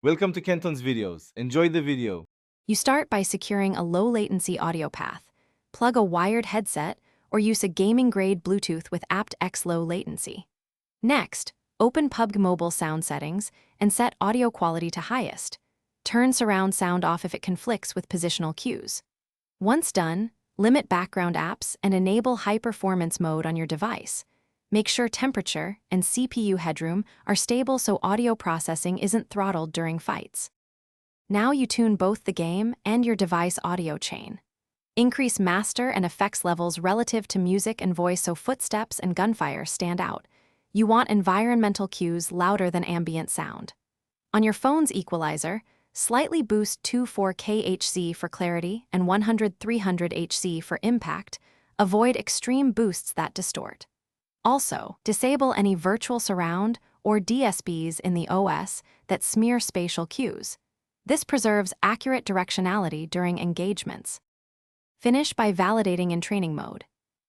Welcome to Kenton's videos. Enjoy the video. You start by securing a low-latency audio path, plug a wired headset, or use a gaming-grade Bluetooth with aptX low latency. Next, open PubG Mobile sound settings and set audio quality to highest. Turn surround sound off if it conflicts with positional cues. Once done, limit background apps and enable high-performance mode on your device. Make sure temperature and CPU headroom are stable so audio processing isn't throttled during fights. Now you tune both the game and your device audio chain. Increase master and effects levels relative to music and voice so footsteps and gunfire stand out. You want environmental cues louder than ambient sound. On your phone's equalizer, slightly boost 24K Hz for clarity and 100-300 Hz for impact. Avoid extreme boosts that distort. Also, disable any virtual surround or DSPs in the OS that smear spatial cues. This preserves accurate directionality during engagements. Finish by validating in training mode.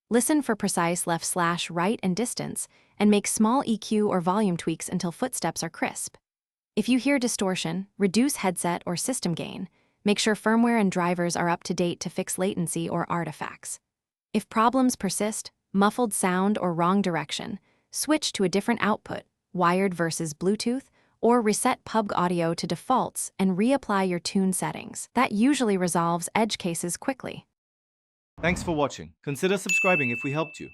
Listen for precise left/right and distance, and make small EQ or volume tweaks until footsteps are crisp. If you hear distortion, reduce headset or system gain. Make sure firmware and drivers are up to date to fix latency or artifacts. If problems persist, muffled sound or wrong direction, switch to a different output, wired versus Bluetooth, or reset PubG audio to defaults and reapply your tune settings. That usually resolves edge cases quickly. Thanks for watching. Consider subscribing if we helped you.